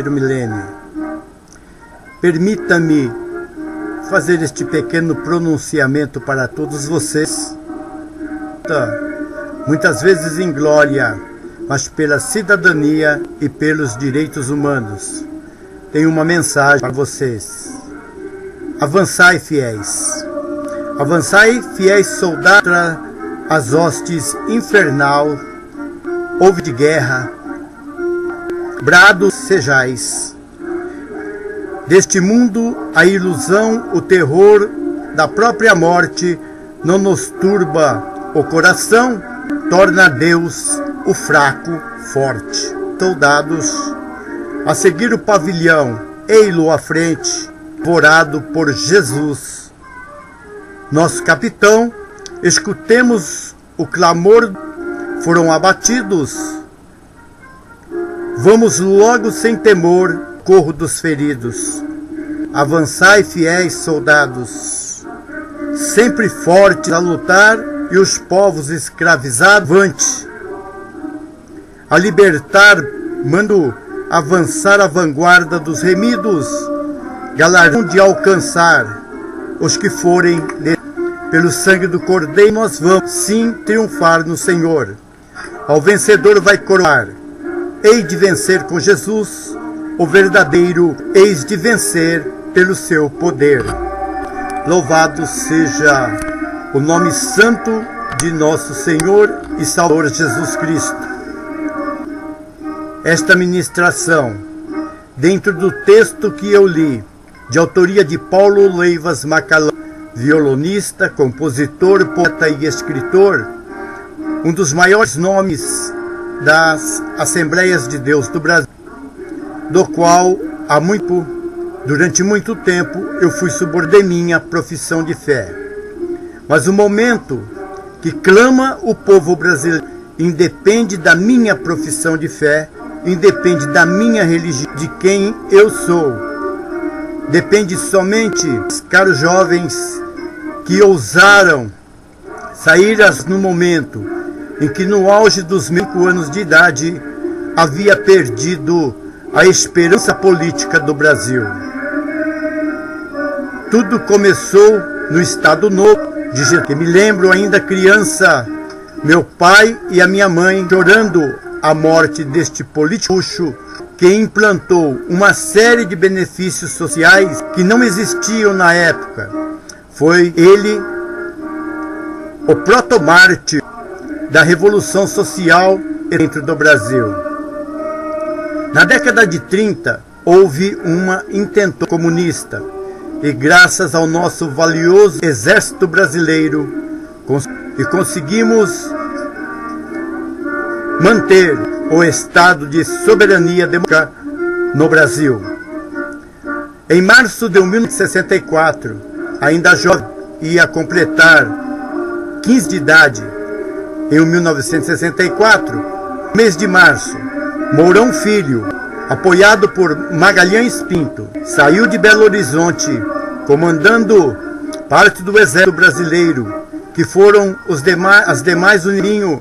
milênio. Permita-me fazer este pequeno pronunciamento para todos vocês, muitas vezes em glória, mas pela cidadania e pelos direitos humanos. Tenho uma mensagem para vocês. Avançai, fiéis. Avançai, fiéis soldados, as hostes infernal, houve de guerra, brados sejais. Deste mundo, a ilusão, o terror da própria morte não nos turba o coração, torna Deus o fraco forte. Soldados, a seguir o pavilhão, ei-lo à frente, devorado por Jesus. Nosso capitão, escutemos o clamor, foram abatidos. Vamos logo sem temor, corro dos feridos. Avançai, fiéis soldados, sempre fortes a lutar, e os povos escravizados, avante. A libertar, mando avançar a vanguarda dos remidos, galardão de alcançar os que forem pelo sangue do Cordeiro. Nós vamos sim triunfar no Senhor. Ao vencedor vai coroar. Hei de vencer com Jesus, o verdadeiro, eis de vencer pelo seu poder. Louvado seja o nome santo de nosso Senhor e Salvador Jesus Cristo. Esta ministração, dentro do texto que eu li, de autoria de Paulo Leivas Macalã, violonista, compositor, poeta e escritor, um dos maiores nomes das Assembleias de Deus do Brasil, do qual durante muito tempo eu fui subordinado de minha profissão de fé. Mas o momento que clama o povo brasileiro independe da minha profissão de fé, independe da minha religião, de quem eu sou. Depende somente dos caros jovens que ousaram sair no momento em que, no auge dos 5 anos de idade, havia perdido a esperança política do Brasil. Tudo começou no Estado Novo de Getúlio. Me lembro ainda criança, meu pai e a minha mãe chorando a morte deste político que implantou uma série de benefícios sociais que não existiam na época. Foi ele o protomártir da Revolução Social dentro do Brasil. Na década de 30, houve uma intentora comunista e, graças ao nosso valioso exército brasileiro, conseguimos manter o estado de soberania democrática no Brasil. Em março de 1964, ainda jovem, ia completar 15 de idade. Em 1964, mês de março, Mourão Filho, apoiado por Magalhães Pinto, saiu de Belo Horizonte, comandando parte do exército brasileiro, que foram as demais unidades,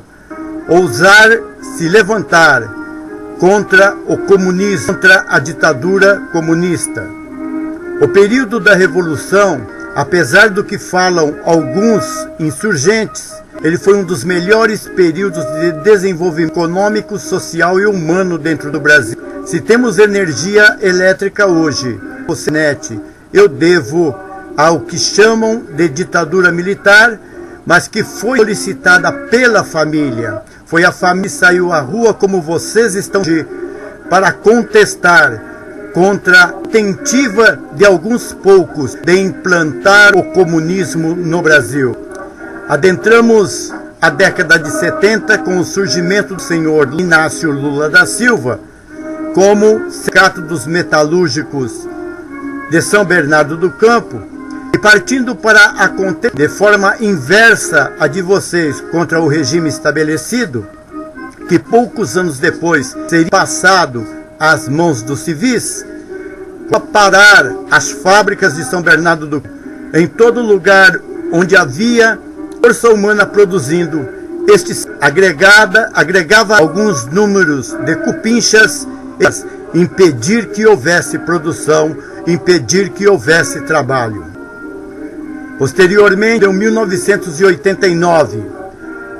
ousar se levantar contra o comunismo, contra a ditadura comunista. O período da Revolução, apesar do que falam alguns insurgentes, ele foi um dos melhores períodos de desenvolvimento econômico, social e humano dentro do Brasil. Se temos energia elétrica hoje, eu devo ao que chamam de ditadura militar, mas que foi solicitada pela família. Foi a família que saiu à rua, como vocês estão hoje, para contestar contra a tentativa de alguns poucos de implantar o comunismo no Brasil. Adentramos a década de 70 com o surgimento do senhor Inácio Lula da Silva como sindicato dos metalúrgicos de São Bernardo do Campo, e partindo para a contenda de forma inversa a de vocês contra o regime estabelecido, que poucos anos depois seria passado às mãos dos civis, para parar as fábricas de São Bernardo do Campo, em todo lugar onde havia força humana produzindo, agregava alguns números de cupinchas impedir que houvesse produção, impedir que houvesse trabalho. Posteriormente, em 1989,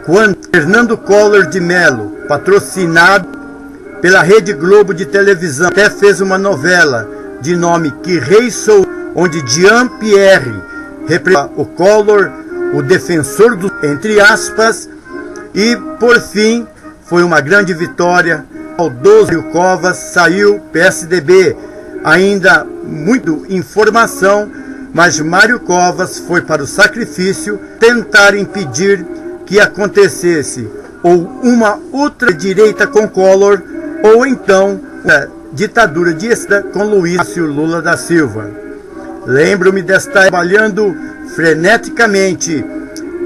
quando Fernando Collor de Mello, patrocinado pela Rede Globo de televisão, até fez uma novela de nome Que Rei Sou, onde Jean Pierre representa o Collor, o defensor do, entre aspas, e por fim foi uma grande vitória. O 12 Covas saiu PSDB, ainda muito informação, mas Mário Covas foi para o sacrifício tentar impedir que acontecesse ou uma ultradireita com Collor, ou então a ditadura de esquerda com Luiz Inácio Lula da Silva. Lembro-me de estar trabalhando freneticamente,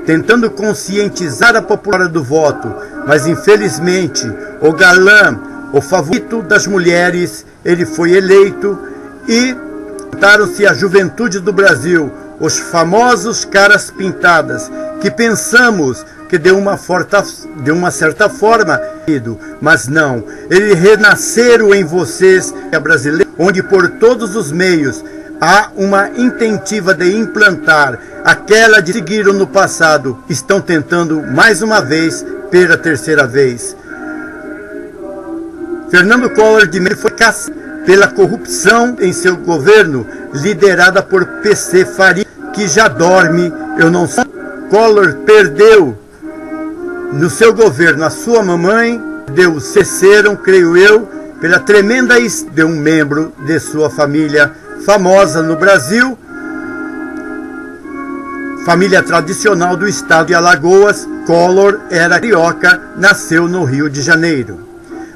tentando conscientizar a população do voto, mas infelizmente o galã, o favorito das mulheres, ele foi eleito e juntaram-se a juventude do Brasil, os famosos caras pintadas, que pensamos que de uma certa forma, mas não, eles renasceram em vocês, brasileiro, onde por todos os meios há uma intentiva de implantar aquela que seguiram no passado, estão tentando mais uma vez, pela terceira vez. Fernando Collor de Mello foi caçado pela corrupção em seu governo, liderada por PC Faria, que já dorme, eu não sei. Collor perdeu no seu governo a sua mamãe, cessaram, creio eu, pela tremenda de um membro de sua família famosa no Brasil, família tradicional do estado de Alagoas. Collor era carioca, nasceu no Rio de Janeiro.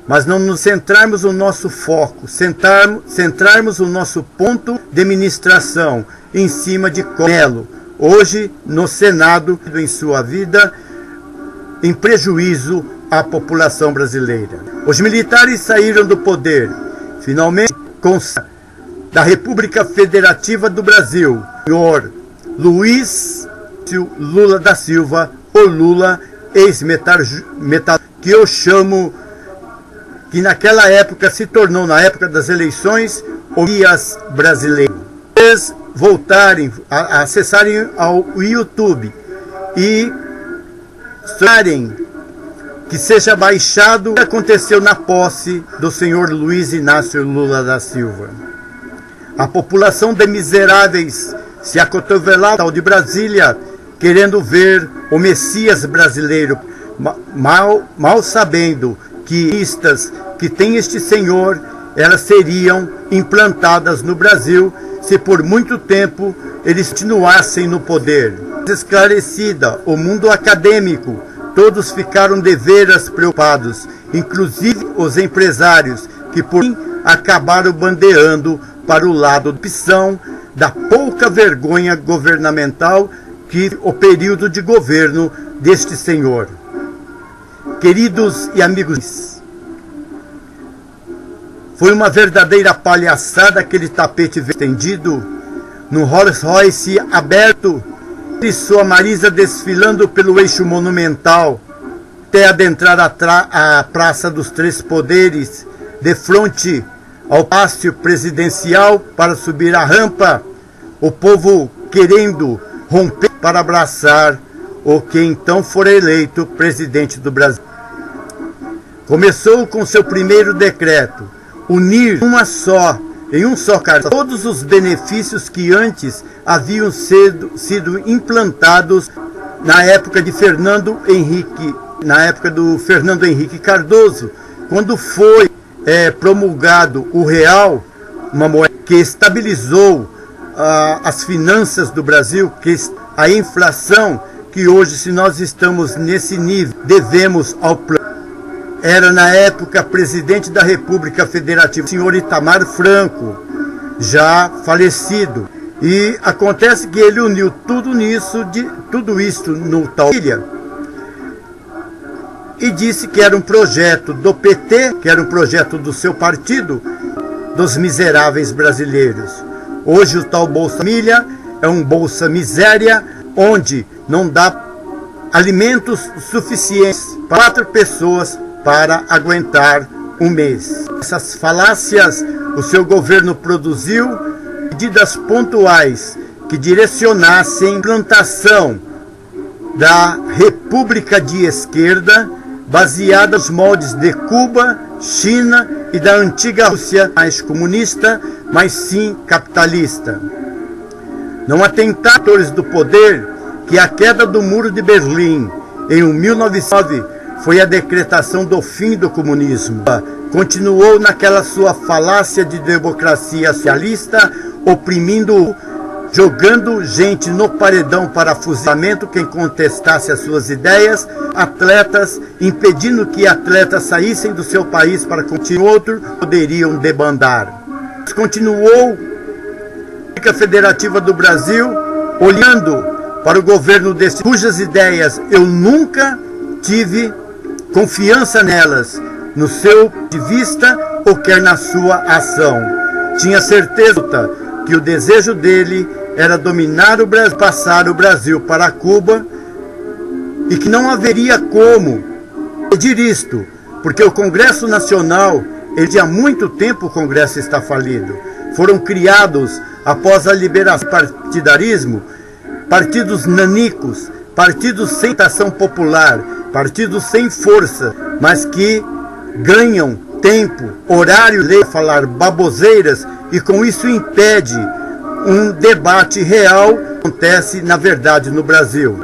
Mas não nos centrarmos o nosso foco, centrarmos o nosso ponto de ministração em cima de Mello, hoje no Senado, em sua vida, em prejuízo à população brasileira. Os militares saíram do poder, finalmente, da República Federativa do Brasil, senhor Luiz Lula da Silva, o Lula, ex-metal, que eu chamo, que naquela época se tornou, na época das eleições, o Messias brasileiro. Eles voltarem, acessarem ao YouTube e que seja baixado o que aconteceu na posse do senhor Luiz Inácio Lula da Silva. A população de miseráveis se acotovelava de Brasília, querendo ver o Messias brasileiro, mal sabendo que listas que tem este senhor, elas seriam implantadas no Brasil se por muito tempo eles continuassem no poder. Esclarecida, o mundo acadêmico, todos ficaram deveras preocupados, inclusive os empresários, que por fim acabaram bandeando para o lado da opção da pouca vergonha governamental que o período de governo deste senhor. Queridos e amigos, foi uma verdadeira palhaçada aquele tapete estendido, no Rolls Royce aberto, e sua Marisa desfilando pelo eixo monumental, até adentrar a Praça dos Três Poderes, de frente ao Palácio Presidencial para subir a rampa, o povo querendo romper para abraçar o que então for eleito presidente do Brasil. Começou com seu primeiro decreto, unir em um só cartão todos os benefícios que antes haviam sido implantados na época de Fernando Henrique Cardoso, quando foi promulgado o real, uma moeda que estabilizou as finanças do Brasil, que a inflação, que hoje, se nós estamos nesse nível, devemos ao plano. Era na época presidente da República Federativa, o senhor Itamar Franco, já falecido. E acontece que ele uniu tudo isso no tal ilha, e disse que era um projeto do PT, que era um projeto do seu partido, dos miseráveis brasileiros. Hoje o tal Bolsa Família é um Bolsa Miséria, onde não dá alimentos suficientes para 4 pessoas para aguentar um mês. Essas falácias, o seu governo produziu medidas pontuais que direcionassem a implantação da República de Esquerda, baseada nos moldes de Cuba, China e da antiga Rússia, mais comunista, mas sim capitalista. Não atentaram do poder que a queda do Muro de Berlim em 1909 foi a decretação do fim do comunismo. Continuou naquela sua falácia de democracia socialista, oprimindo, jogando gente no paredão para fuzilamento quem contestasse as suas ideias, atletas, impedindo que atletas saíssem do seu país para continuar outro, poderiam debandar. Continuou a República Federativa do Brasil, olhando para o governo desse, cujas ideias eu nunca tive confiança nelas, no seu ponto de vista ou quer na sua ação. Tinha certeza que o desejo dele era dominar o Brasil, passar o Brasil para Cuba, e que não haveria como pedir isto, porque o Congresso Nacional, há muito tempo o Congresso está falido. Foram criados, após a liberação do partidarismo, partidos nanicos, partidos sem ação popular, partidos sem força, mas que ganham tempo, horário, para falar baboseiras, e com isso impede um debate real que acontece, na verdade, no Brasil.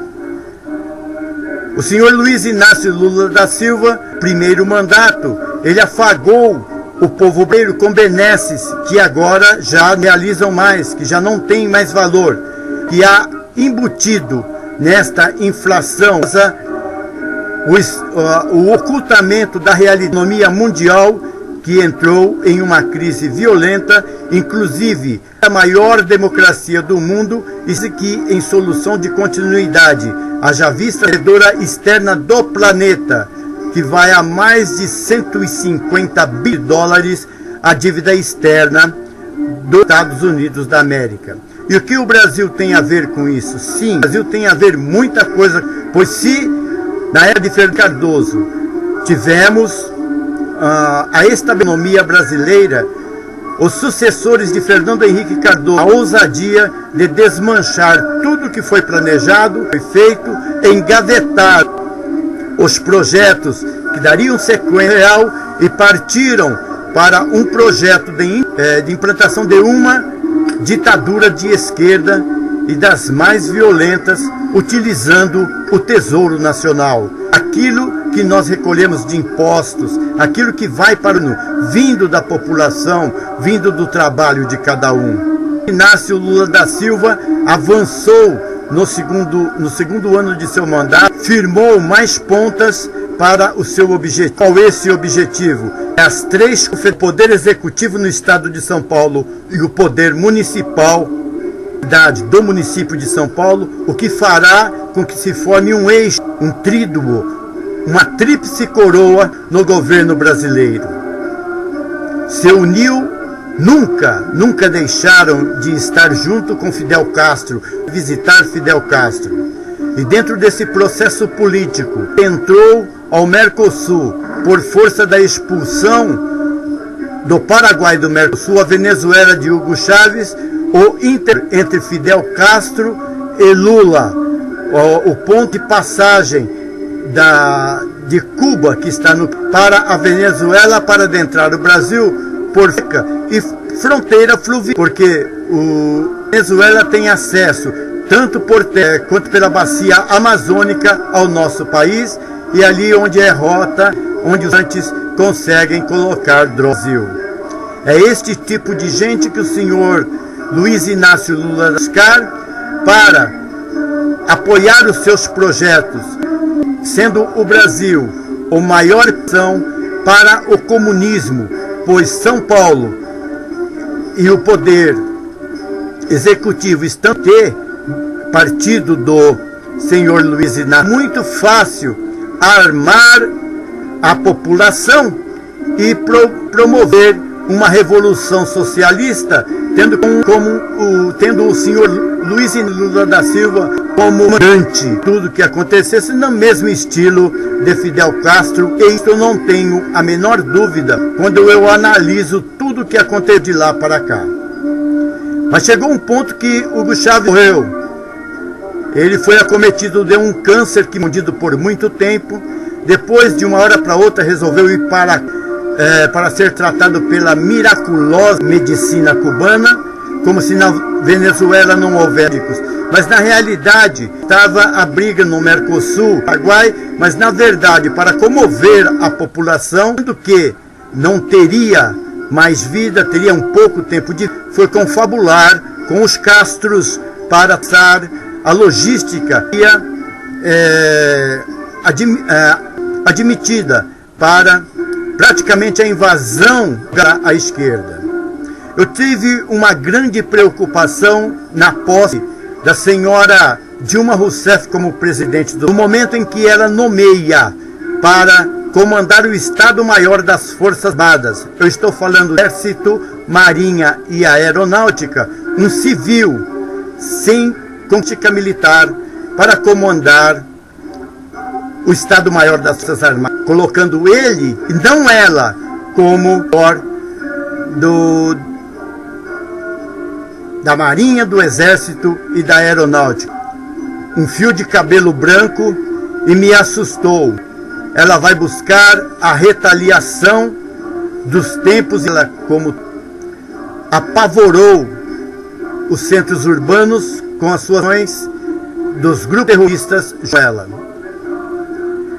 O senhor Luiz Inácio Lula da Silva, primeiro mandato, ele afagou o povo brasileiro com benesses que agora já realizam mais, que já não tem mais valor, que há embutido nesta inflação o ocultamento da realidade da economia mundial, que entrou em uma crise violenta, inclusive a maior democracia do mundo, e que em solução de continuidade, haja vista a credora externa do planeta, que vai a mais de 150 bilhões de dólares a dívida externa dos Estados Unidos da América. E o que o Brasil tem a ver com isso? Sim, o Brasil tem a ver muita coisa, pois se na era de Fernando Cardoso tivemos a estabilidade brasileira, os sucessores de Fernando Henrique Cardoso, a ousadia de desmanchar tudo que foi planejado, foi feito, engavetar os projetos que dariam sequência real e partiram para um projeto de implantação de uma ditadura de esquerda e das mais violentas, utilizando o Tesouro Nacional. Aquilo que nós recolhemos de impostos, aquilo que vai para vindo da população, vindo do trabalho de cada um. Inácio Lula da Silva avançou no segundo ano de seu mandato, firmou mais pontas para o seu objetivo. Qual é esse objetivo? As três, o Poder Executivo no Estado de São Paulo e o Poder Municipal do município de São Paulo, o que fará com que se forme um eixo, um tríduo, uma tríplice coroa no governo brasileiro. Se uniu, nunca deixaram de estar junto com Fidel Castro, visitar Fidel Castro. E dentro desse processo político, entrou ao Mercosul, por força da expulsão do Paraguai do Mercosul, a Venezuela de Hugo Chávez, entre Fidel Castro e Lula, o ponto de passagem de Cuba, que está para a Venezuela, para adentrar o Brasil, por e fronteira fluvial, porque o Venezuela tem acesso, tanto por terra quanto pela bacia amazônica, ao nosso país, e ali onde é rota, onde os antes conseguem colocar Brasil. É este tipo de gente que o senhor Luiz Inácio Lula buscar para apoiar os seus projetos, sendo o Brasil a maior opção para o comunismo, pois São Paulo e o Poder Executivo estão partido do senhor Luiz Inácio. Muito fácil armar a população e promover uma revolução socialista, tendo o senhor Luiz Lula da Silva comandante tudo que acontecesse no mesmo estilo de Fidel Castro, e isso eu não tenho a menor dúvida quando eu analiso tudo que aconteceu de lá para cá. Mas chegou um ponto que Hugo Chávez morreu. Ele foi acometido de um câncer que escondido por muito tempo. Depois, de uma hora para outra, resolveu ir para ser tratado pela miraculosa medicina cubana, como se na Venezuela não houvesse médicos. Mas na realidade estava a briga no Mercosul, Paraguai, mas na verdade para comover a população, do que não teria mais vida, teria um pouco tempo de... Foi confabular com os Castros para passar a logística admitida para praticamente a invasão à esquerda. Eu tive uma grande preocupação na posse da senhora Dilma Rousseff como presidente, no momento em que ela nomeia para comandar o Estado-Maior das Forças Armadas. Eu estou falando do Exército, Marinha e Aeronáutica, um civil sem política militar para comandar o Estado-Maior das Forças Armadas, colocando ele, e não ela, como da Marinha, do Exército e da Aeronáutica. Um fio de cabelo branco, e me assustou. Ela vai buscar a retaliação dos tempos, ela como apavorou os centros urbanos com as suas ações dos grupos terroristas, ela.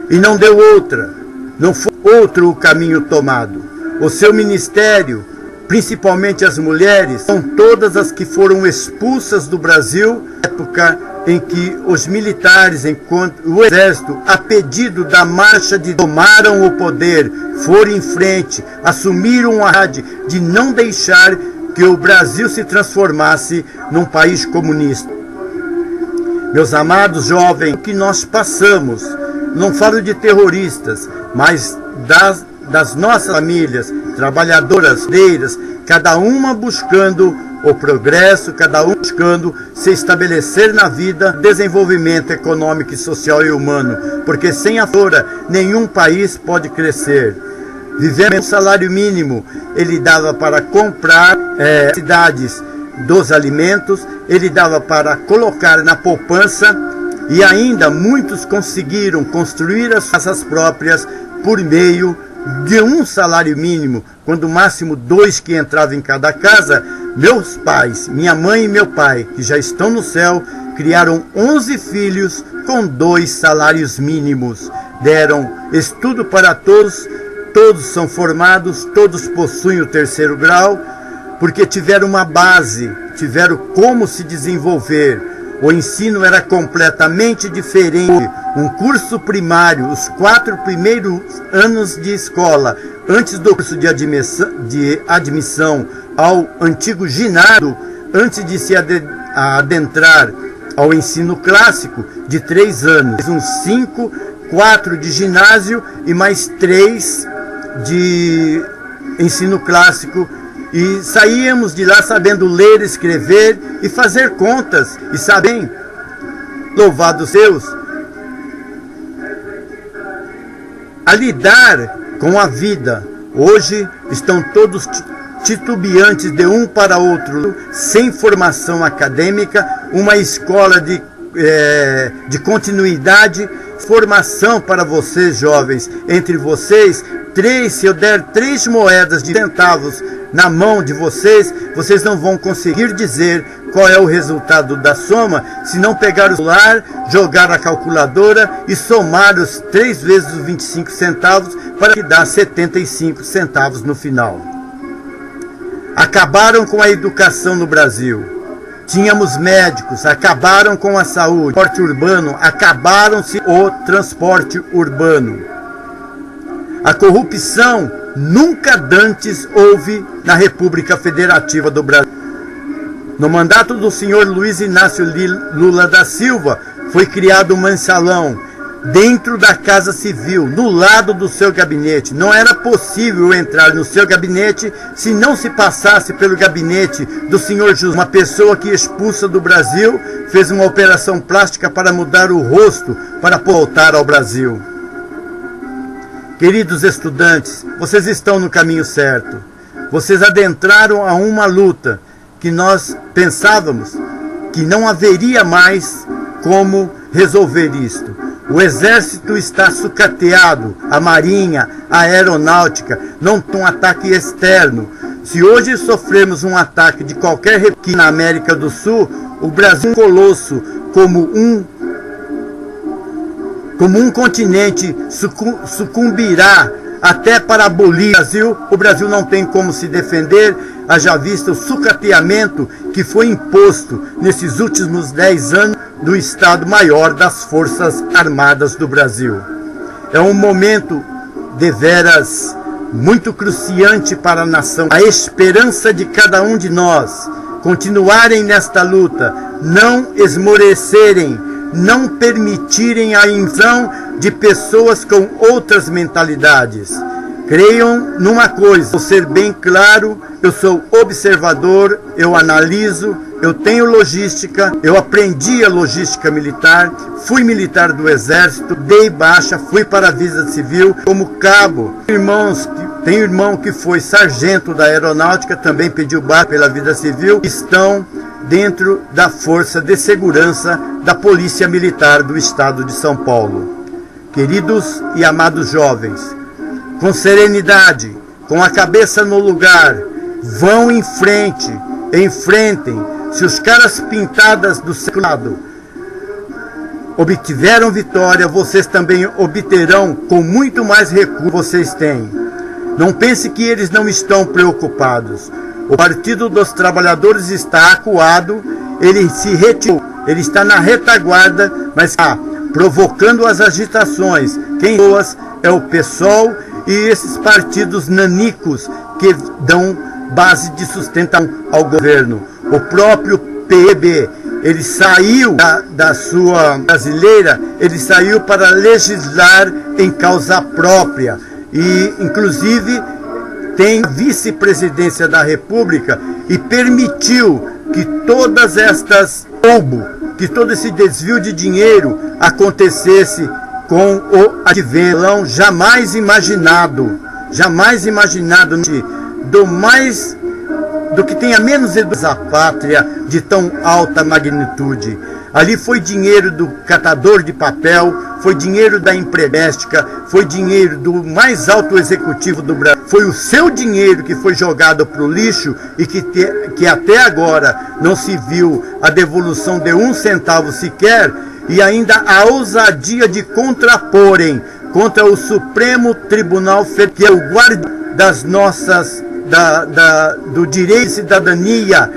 E não deu outra, não foi outro o caminho tomado. O seu ministério, principalmente as mulheres, são todas as que foram expulsas do Brasil, na época em que os militares, enquanto o exército, a pedido da marcha tomaram o poder, foram em frente, assumiram a rádio de não deixar que o Brasil se transformasse num país comunista. Meus amados jovens, o que nós passamos, não falo de terroristas, mas das nossas famílias, trabalhadoras, cada uma buscando o progresso, cada um buscando se estabelecer na vida, desenvolvimento econômico, social e humano, porque sem a flora nenhum país pode crescer. Vivendo um salário mínimo, ele dava para comprar cidades dos alimentos, ele dava para colocar na poupança, e ainda muitos conseguiram construir as casas próprias por meio de um salário mínimo, quando o máximo 2 que entravam em cada casa. Meus pais, minha mãe e meu pai, que já estão no céu, criaram 11 filhos com 2 salários mínimos. Deram estudo para todos, todos são formados, todos possuem o 3º grau, porque tiveram uma base, tiveram como se desenvolver. O ensino era completamente diferente. Um curso primário, os 4 primeiros anos de escola, antes do curso de admissão ao antigo ginásio, antes de se adentrar ao ensino clássico, de 3 anos. Uns 5, 4 de ginásio e mais 3 de ensino clássico. E saíamos de lá sabendo ler, escrever e fazer contas. E sabem, louvados Deus, a lidar com a vida. Hoje estão todos titubeantes de um para outro, sem formação acadêmica, uma escola de continuidade, formação para vocês jovens. Entre vocês, se eu der 3 moedas de centavos na mão de vocês, vocês não vão conseguir dizer qual é o resultado da soma, se não pegar o celular, jogar a calculadora e somar os 3 vezes os 25 centavos para que dá 75 centavos no final. Acabaram com a educação no Brasil. Tínhamos médicos, acabaram com a saúde, transporte urbano, acabaram-se o transporte urbano. A corrupção nunca dantes houve na República Federativa do Brasil. No mandato do senhor Luiz Inácio Lula da Silva, foi criado um mensalão. dentro da Casa Civil, no lado do seu gabinete. Não era possível entrar no seu gabinete se não se passasse pelo gabinete do senhor José, uma pessoa que, expulsa do Brasil, fez uma operação plástica para mudar o rosto para voltar ao Brasil. Queridos estudantes, vocês estão no caminho certo. Vocês adentraram a uma luta que nós pensávamos que não haveria mais como resolver isto. O exército está sucateado, a marinha, a aeronáutica, não tem um ataque externo. Se hoje sofremos um ataque de qualquer aqui na América do Sul, o Brasil é um colosso, como um continente sucumbirá até para abolir o Brasil. O Brasil não tem como se defender, haja vista o sucateamento que foi imposto nesses últimos 10 anos do Estado-Maior das Forças Armadas do Brasil. É um momento deveras muito cruciante para a nação. A esperança de cada um de nós continuarem nesta luta, não esmorecerem, não permitirem a invasão de pessoas com outras mentalidades. Creiam numa coisa, vou ser bem claro, eu sou observador, eu analiso, eu tenho logística, eu aprendi a logística militar, fui militar do Exército, dei baixa, fui para a Vida Civil como cabo. Tem irmão que foi sargento da Aeronáutica, também pediu baixa pela Vida Civil, estão dentro da Força de Segurança da Polícia Militar do Estado de São Paulo. Queridos e amados jovens, com serenidade, com a cabeça no lugar, vão em frente, enfrentem. Se os caras pintadas do seu lado obtiveram vitória, vocês também obterão com muito mais recursos que vocês têm. Não pense que eles não estão preocupados. O Partido dos Trabalhadores está acuado, ele se retirou, ele está na retaguarda, mas está provocando as agitações. Quem é o PSOL e esses partidos nanicos que dão base de sustentação ao governo. O próprio PB, ele saiu da sua brasileira, ele saiu para legislar em causa própria e, inclusive, tem vice-presidência da República e permitiu que todas estas que todo esse desvio de dinheiro acontecesse com o advento jamais imaginado do que tenha menos educação à pátria de tão alta magnitude. Ali foi dinheiro do catador de papel, foi dinheiro da empréstimo, foi dinheiro do mais alto executivo do Brasil. Foi o seu dinheiro que foi jogado para o lixo e que até agora não se viu a devolução de 1 centavo sequer, e ainda a ousadia de contraporem contra o Supremo Tribunal Federal, que é o guardião das nossas do direito de cidadania,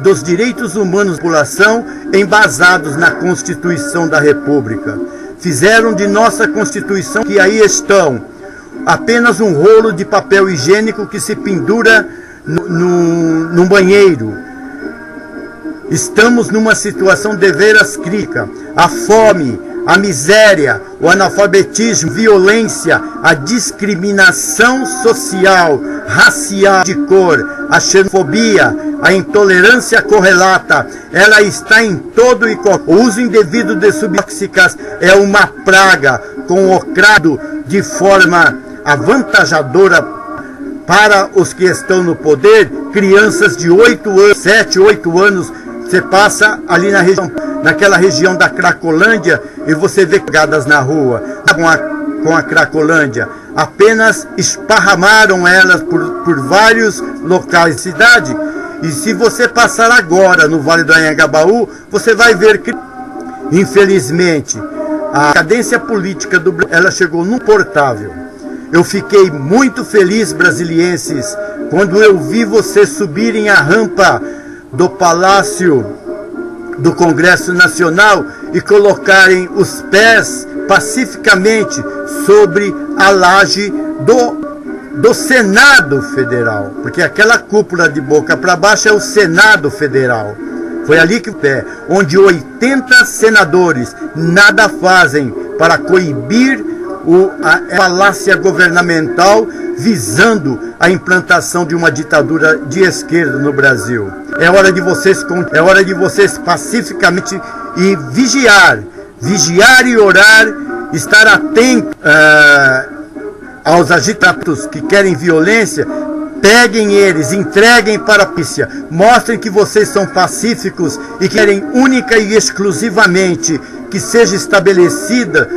dos direitos humanos da população, embasados na Constituição da República. Fizeram de nossa Constituição, que aí estão, apenas um rolo de papel higiênico que se pendura no banheiro. Estamos numa situação deveras crítica. A fome, a miséria, o analfabetismo, violência, a discriminação social, racial, de cor, a xenofobia, a intolerância correlata, ela está em todo e qualquer. O uso indevido de subtóxicas é uma praga, com o crado de forma avantajadora para os que estão no poder. Crianças de 8 anos, 7, 8 anos, você passa ali naquela região da Cracolândia e você vê pegadas na rua com a Cracolândia. Apenas esparramaram elas por vários locais da cidade. E se você passar agora no Vale do Anhangabaú, você vai ver que, infelizmente, a cadência política do Brasil, ela chegou num portável. Eu fiquei muito feliz, brasilienses, quando eu vi vocês subirem a rampa do Palácio do Congresso Nacional e colocarem os pés pacificamente sobre a laje do Senado Federal, porque aquela cúpula de boca para baixo é o Senado Federal. Foi ali que onde 80 senadores nada fazem para coibir a falácia governamental visando a implantação de uma ditadura de esquerda no Brasil. É hora de vocês pacificamente e vigiar e orar, estar atento aos agitados que querem violência. Peguem eles, entreguem para a polícia, mostrem que vocês são pacíficos e querem única e exclusivamente que seja estabelecida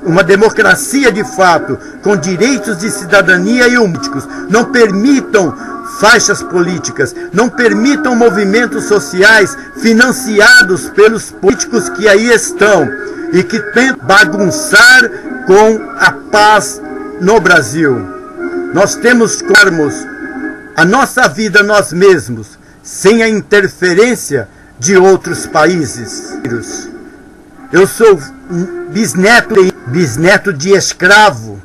uma democracia de fato, com direitos de cidadania e políticos. Não permitam faixas políticas, não permitam movimentos sociais financiados pelos políticos que aí estão e que tentam bagunçar com a paz no Brasil. Nós temos que darmos a nossa vida nós mesmos, sem a interferência de outros países. Eu sou bisneto de escravo,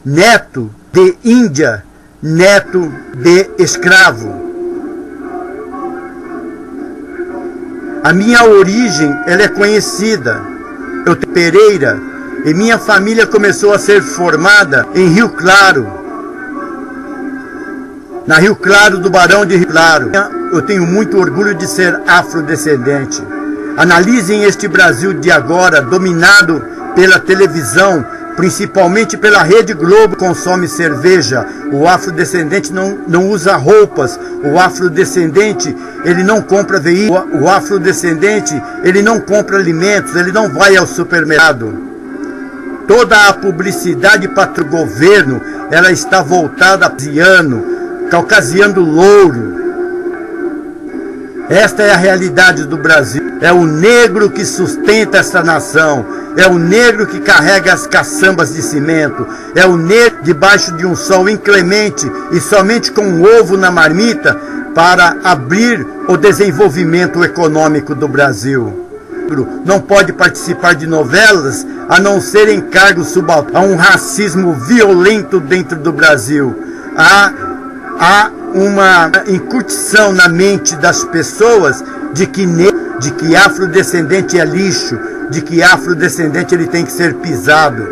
neto de Índia, neto de escravo. A minha origem, ela é conhecida. Eu tenho Pereira, e minha família começou a ser formada em Rio Claro, na Rio Claro do Barão de Rio Claro. Eu tenho muito orgulho de ser afrodescendente. Analisem este Brasil de agora, dominado pela televisão, principalmente pela Rede Globo, consome cerveja. O afrodescendente não usa roupas. O afrodescendente, ele não compra veículo. O afrodescendente, ele não compra alimentos, ele não vai ao supermercado. Toda a publicidade para o governo, ela está voltada a caucasiano louro. Esta é a realidade do Brasil. É o negro que sustenta esta nação. É o negro que carrega as caçambas de cimento. É o negro debaixo de um sol inclemente e somente com um ovo na marmita para abrir o desenvolvimento econômico do Brasil. Não pode participar de novelas a não ser em cargos subalternos. Há um racismo violento dentro do Brasil. Há uma incutição na mente das pessoas de que afrodescendente é lixo, de que afrodescendente ele tem que ser pisado.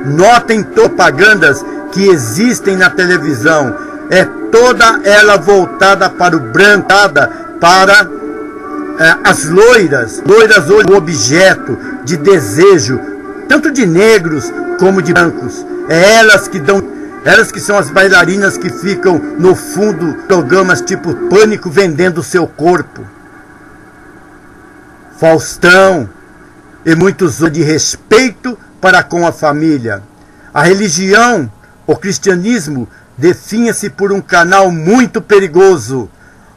Notem propagandas que existem na televisão. É toda ela voltada para o branco, para as loiras hoje, o objeto de desejo, tanto de negros como de brancos. É elas que são as bailarinas que ficam no fundo de programas tipo Pânico vendendo o seu corpo. Faustão e muitos outros de respeito para com a família. A religião, o cristianismo, definha-se por um canal muito perigoso,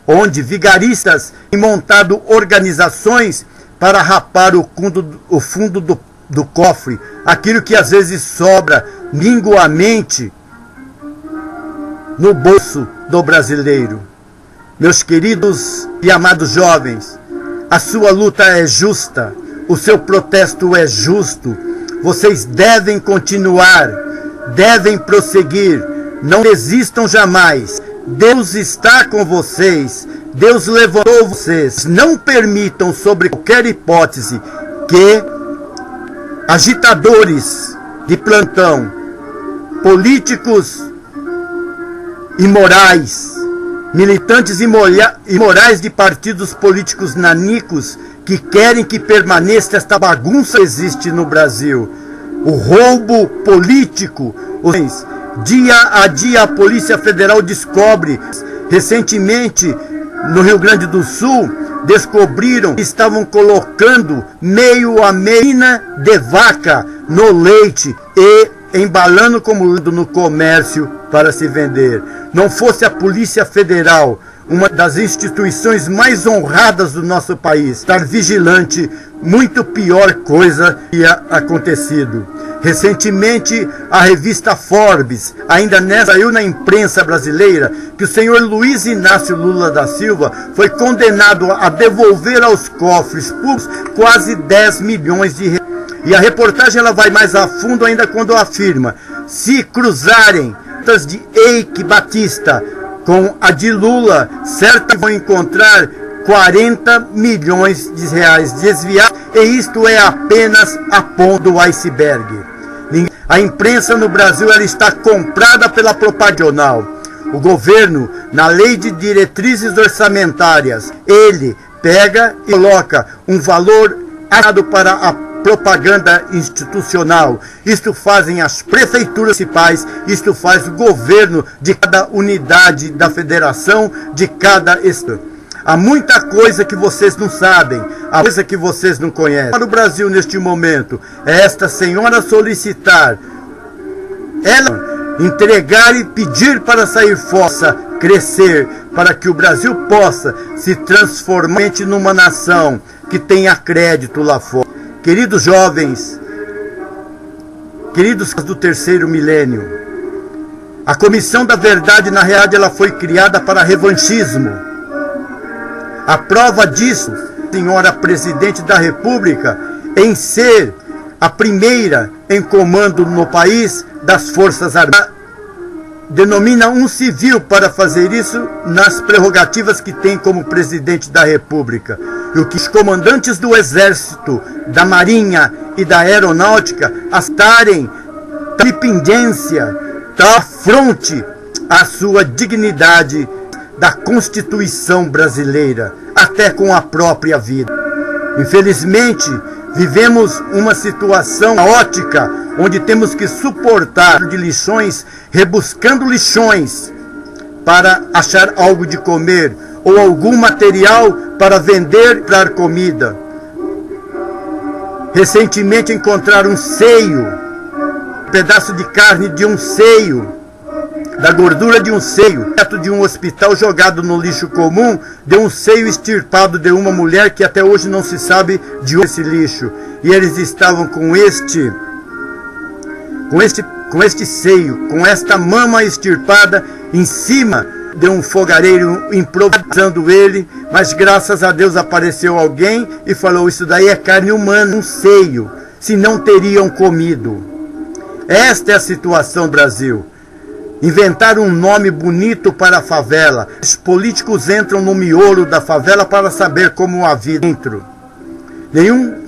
onde vigaristas têm montado organizações para rapar o fundo do cofre, aquilo que às vezes sobra minguamente no bolso do brasileiro. Meus queridos e amados jovens, a sua luta é justa, o seu protesto é justo. Vocês devem continuar, devem prosseguir, não desistam jamais. Deus está com vocês, Deus levantou vocês. Não permitam, sobre qualquer hipótese, que agitadores de plantão, políticos imorais, militantes imorais de partidos políticos nanicos que querem que permaneça esta bagunça que existe no Brasil. O roubo político. Dia a dia a Polícia Federal descobre. Recentemente, no Rio Grande do Sul, descobriram que estavam colocando meio a meia de vaca no leite e embalando como no comércio para se vender. Não fosse a Polícia Federal, uma das instituições mais honradas do nosso país, estar vigilante, muito pior coisa tinha acontecido. Recentemente, a revista Forbes, ainda saiu na imprensa brasileira, que o senhor Luiz Inácio Lula da Silva foi condenado a devolver aos cofres públicos quase 10 milhões de reais. E a reportagem ela vai mais a fundo ainda quando afirma: se cruzarem de Eike Batista com a de Lula, certamente vão encontrar 40 milhões de reais desviados, e isto é apenas a ponta do iceberg. A imprensa no Brasil ela está comprada pela propaganda. O governo, na lei de diretrizes orçamentárias, ele pega e coloca um valor alocado para a propaganda institucional. Isto fazem as prefeituras municipais, isto faz o governo de cada unidade da federação, de cada estado. Há muita coisa que vocês não sabem, há coisa que vocês não conhecem. Para o Brasil neste momento, é esta senhora solicitar, ela entregar e pedir para sair fora, crescer, para que o Brasil possa se transformar numa nação que tenha crédito lá fora. Queridos jovens, queridos do terceiro milênio, a Comissão da Verdade, na realidade, ela foi criada para revanchismo. A prova disso, senhora Presidente da República, em ser a primeira em comando no país das Forças Armadas, denomina um civil para fazer isso nas prerrogativas que tem como Presidente da República. E o que os comandantes do Exército, da Marinha e da Aeronáutica estarem tripindência, afronte à sua dignidade da Constituição brasileira, até com a própria vida. Infelizmente, vivemos uma situação caótica, onde temos que suportar de lições, rebuscando lições para achar algo de comer, ou algum material para vender, para comida. Recentemente encontraram um seio, um pedaço de carne de um seio, da gordura de um seio, perto de um hospital, jogado no lixo comum, de um seio extirpado de uma mulher que até hoje não se sabe de onde esse lixo. E eles estavam com este seio, com esta mama extirpada em cima de um fogareiro, improvisando ele, mas graças a Deus apareceu alguém e falou: isso daí é carne humana, um seio, se não teriam comido. Esta é a situação do Brasil. Inventaram um nome bonito para a favela. Os políticos entram no miolo da favela para saber como a vida dentro.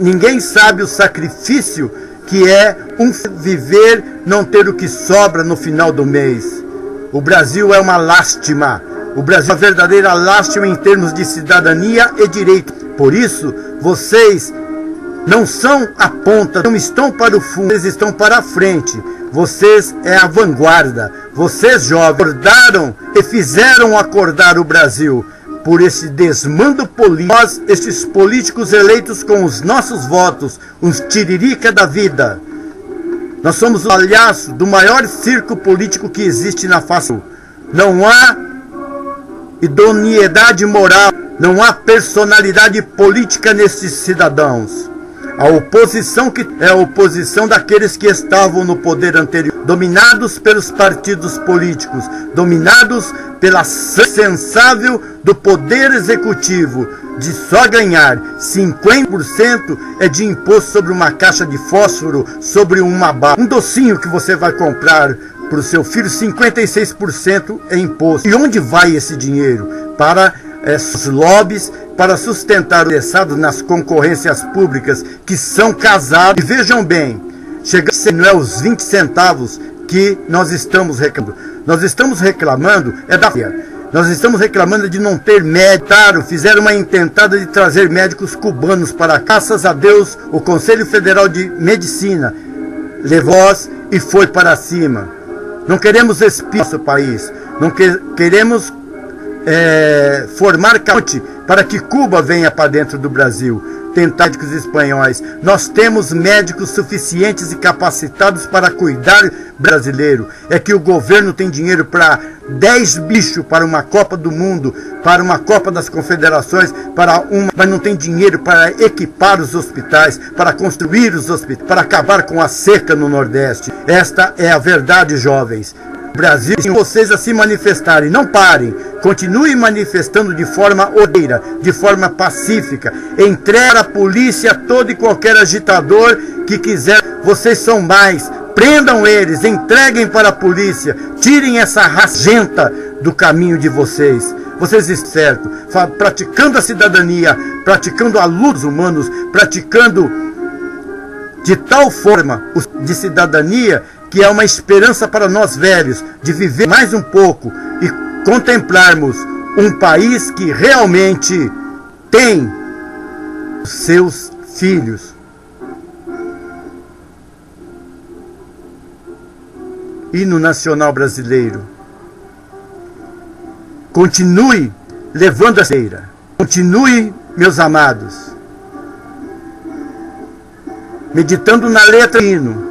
Ninguém sabe o sacrifício que é viver, não ter o que sobra no final do mês. O Brasil é uma lástima. O Brasil é uma verdadeira lástima em termos de cidadania e direito. Por isso, vocês não são a ponta, não estão para o fundo, vocês estão para a frente. Vocês é a vanguarda. Vocês, jovens, acordaram e fizeram acordar o Brasil por esse desmando político. Nós, estes políticos eleitos com os nossos votos, uns tiririca da vida. Nós somos o palhaço do maior circo político que existe na face. Não há idoneidade moral, não há personalidade política nesses cidadãos. A oposição que é a oposição daqueles que estavam no poder anterior, dominados pelos partidos políticos, dominados pela sensável do poder executivo, de só ganhar 50% é de imposto sobre uma caixa de fósforo, sobre uma bala. Um docinho que você vai comprar para o seu filho, 56% é imposto. E onde vai esse dinheiro? Para os lobbies, para sustentar o interessado nas concorrências públicas que são casados. E vejam bem, não é os 20 centavos que nós estamos reclamando. Nós estamos reclamando Nós estamos reclamando de não ter médico. Fizeram uma intentada de trazer médicos cubanos para cá. Graças a Deus, o Conselho Federal de Medicina levou e foi para cima. Não queremos espiar nosso país. Não queremos formar caute para que Cuba venha para dentro do Brasil. Tentar médicos espanhóis. Nós temos médicos suficientes e capacitados para cuidar brasileiro. É que o governo tem dinheiro para 10 bichos para uma Copa do Mundo, para uma Copa das Confederações, mas não tem dinheiro para equipar os hospitais, para construir os hospitais, para acabar com a seca no Nordeste. Esta é a verdade, jovens. Brasil, se vocês a se manifestarem, não parem, continuem manifestando de forma ordeira, de forma pacífica. Entregue a polícia todo e qualquer agitador que quiser. Vocês são mais, prendam eles, entreguem para a polícia, tirem essa racenta do caminho de vocês. vocês estão certo, praticando a cidadania, praticando a luta dos humanos, praticando de tal forma de cidadania que é uma esperança para nós velhos de viver mais um pouco e contemplarmos um país que realmente tem os seus filhos. Hino nacional brasileiro. Continue levando a feira. Continue, meus amados, meditando na letra do hino,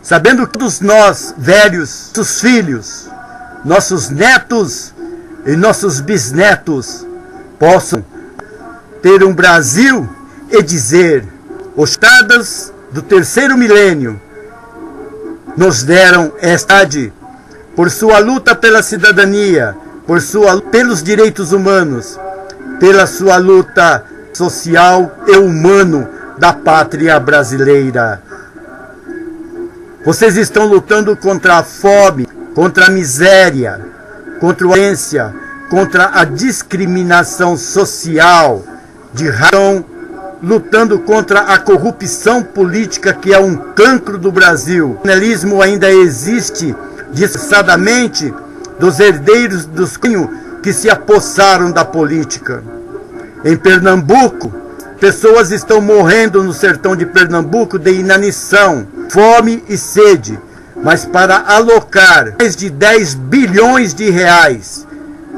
sabendo que todos nós, velhos, nossos filhos, nossos netos e nossos bisnetos possam ter um Brasil e dizer: os estados do terceiro milênio nos deram esta idade por sua luta pela cidadania, pelos direitos humanos, pela sua luta social e humano da pátria brasileira. Vocês estão lutando contra a fome, contra a miséria, contra a violência, contra a discriminação social, estão lutando contra a corrupção política, que é um cancro do Brasil. O nacionalismo ainda existe disfarçadamente dos herdeiros dos que se apossaram da política. Em Pernambuco, pessoas estão morrendo no sertão de Pernambuco de inanição, fome e sede, mas para alocar mais de 10 bilhões de reais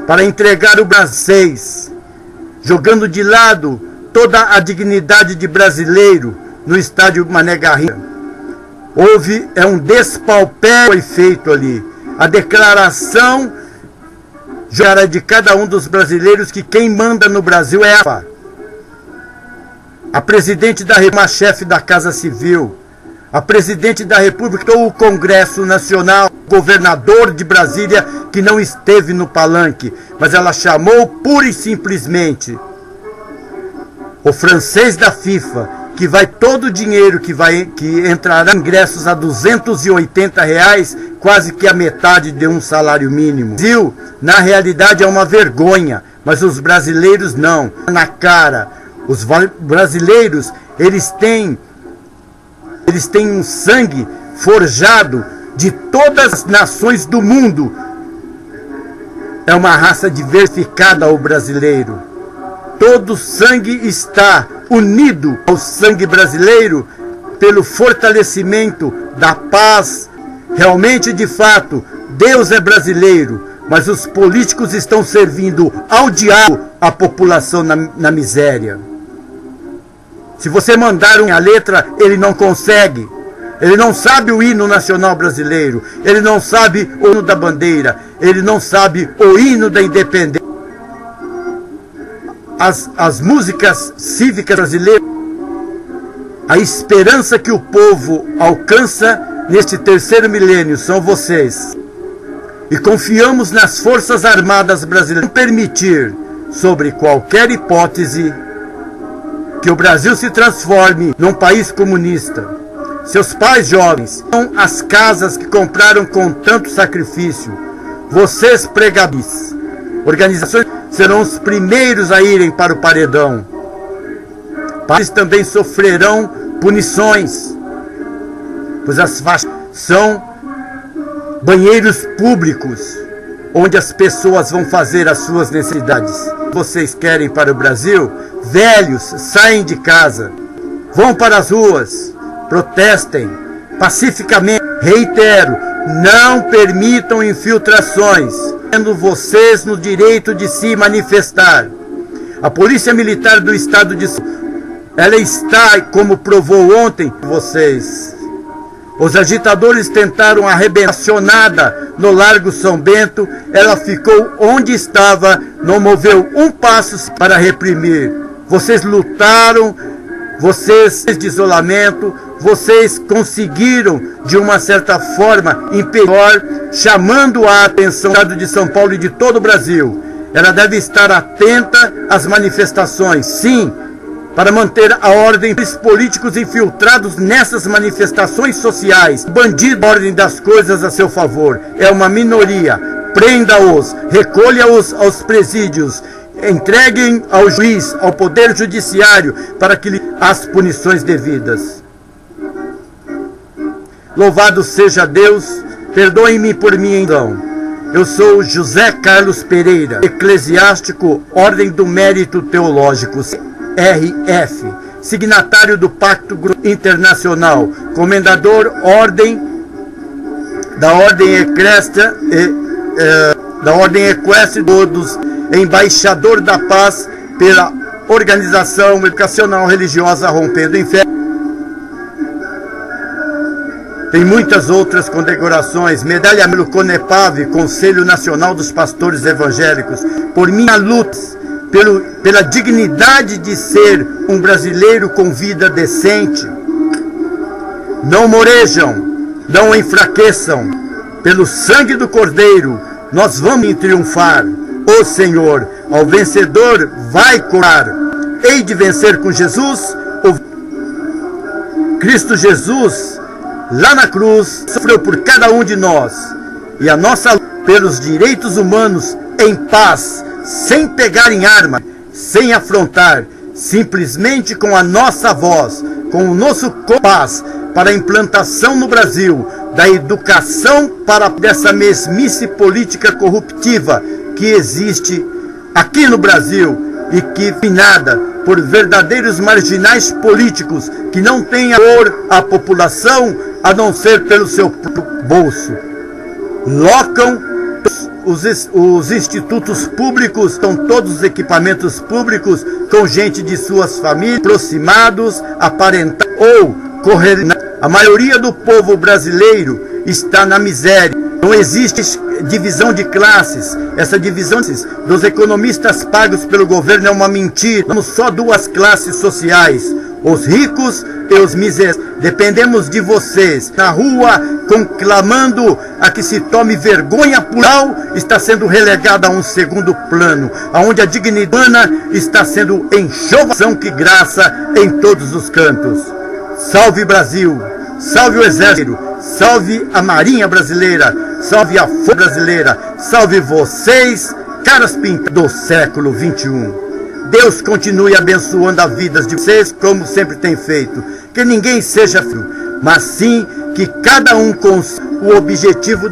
para entregar o Brasil, jogando de lado toda a dignidade de brasileiro no estádio Mané Garrincha. Houve um despautério feito ali. A declaração já era de cada um dos brasileiros que quem manda no Brasil é a presidente da República, a chefe da Casa Civil, a presidente da República ou o Congresso Nacional, governador de Brasília, que não esteve no palanque, mas ela chamou pura e simplesmente o francês da FIFA, que vai todo o dinheiro que entrará em ingressos a R$280, quase que a metade de um salário mínimo. Brasil, na realidade, é uma vergonha, mas os brasileiros não. Na cara, os brasileiros, eles têm um sangue forjado de todas as nações do mundo. É uma raça diversificada o brasileiro. Todo sangue está unido ao sangue brasileiro pelo fortalecimento da paz. Realmente, de fato, Deus é brasileiro, mas os políticos estão servindo ao diabo a população na miséria. Se você mandar a letra, ele não consegue. Ele não sabe o hino nacional brasileiro. Ele não sabe o hino da bandeira. Ele não sabe o hino da independência. As músicas cívicas brasileiras, a esperança que o povo alcança neste terceiro milênio são vocês. E confiamos nas Forças Armadas brasileiras não permitir, sobre qualquer hipótese, que o Brasil se transforme num país comunista. Seus pais jovens são as casas que compraram com tanto sacrifício. Vocês, pregadores, organizações, serão os primeiros a irem para o paredão. Pais também sofrerão punições, pois as faixas são banheiros públicos, onde as pessoas vão fazer as suas necessidades. Vocês querem para o Brasil? Velhos, saem de casa, vão para as ruas, protestem pacificamente. Reitero, não permitam infiltrações, tendo vocês no direito de se manifestar. A Polícia Militar do Estado de São Paulo, ela está, como provou ontem, vocês. Os agitadores tentaram arrebentar no Largo São Bento, ela ficou onde estava, não moveu um passo para reprimir. Vocês lutaram, vocês de isolamento, vocês conseguiram, de uma certa forma, impedir, chamando a atenção do Estado de São Paulo e de todo o Brasil. Ela deve estar atenta às manifestações, sim, para manter a ordem. Os políticos infiltrados nessas manifestações sociais, bandido, a ordem das coisas a seu favor. É uma minoria. prenda-os, recolha-os aos presídios, entreguem ao juiz, ao poder judiciário, para que lhe as punições devidas. Louvado seja Deus, perdoem-me por minha então. Eu sou José Carlos Pereira, eclesiástico, Ordem do Mérito Teológico, RF, signatário do Pacto Internacional, comendador da Ordem Equestre todos, embaixador da paz pela Organização Educacional Religiosa Rompendo o Inferno. Tem muitas outras condecorações, medalha pelo CONEPAV, Conselho Nacional dos Pastores Evangélicos, por minha luta pela dignidade de ser um brasileiro com vida decente. Não morejam, não enfraqueçam, pelo sangue do Cordeiro, nós vamos triunfar. O Senhor, ao vencedor, vai curar. Hei de vencer com Jesus. Cristo Jesus, lá na cruz, sofreu por cada um de nós. E a nossa luta pelos direitos humanos em paz, sem pegar em arma, sem afrontar, simplesmente com a nossa voz, com o nosso paz, para a implantação no Brasil da educação para dessa mesmice política corruptiva que existe aqui no Brasil e que finada por verdadeiros marginais políticos que não têm amor à população a não ser pelo seu bolso. Locam os institutos públicos, estão todos os equipamentos públicos com gente de suas famílias, aproximados, aparentados ou correr. A maioria do povo brasileiro está na miséria. Não existe divisão de classes. Essa divisão dos economistas pagos pelo governo é uma mentira. Temos só duas classes sociais, os ricos e os miseráveis. Dependemos de vocês. Na rua, conclamando a que se tome vergonha plural, está sendo relegada a um segundo plano, onde a dignidade humana está sendo enxovalhada, que graça em todos os cantos. Salve Brasil! Salve o Exército! Salve a Marinha Brasileira! Salve a Força Brasileira! Salve vocês, caras pintadas do século XXI! Deus continue abençoando as vidas de vocês, como sempre tem feito. Que ninguém seja frio, mas sim que cada um com o objetivo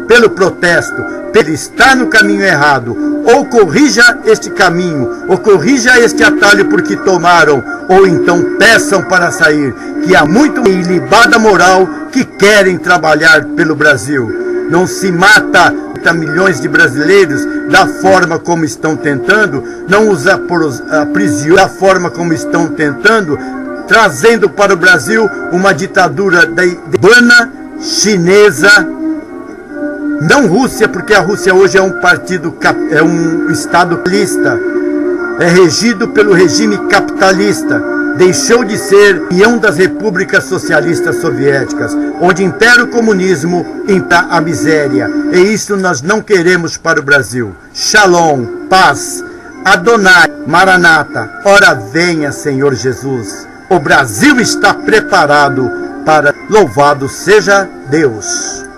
pelo protesto, ele está no caminho errado, ou corrija este caminho, ou corrija este atalho porque tomaram, ou então peçam para sair, que há muito ilibada moral que querem trabalhar pelo Brasil. Não se mata milhões de brasileiros da forma como estão tentando, não os aprisionam da forma como estão tentando, trazendo para o Brasil uma ditadura cubana, chinesa, não Rússia, porque a Rússia hoje é um estado capitalista, é regido pelo regime capitalista, deixou de ser União das Repúblicas Socialistas Soviéticas, onde impera o comunismo, impera a miséria, e isso nós não queremos para o Brasil. Shalom, paz, Adonai, Maranata, ora venha Senhor Jesus. O Brasil está preparado para louvado seja Deus.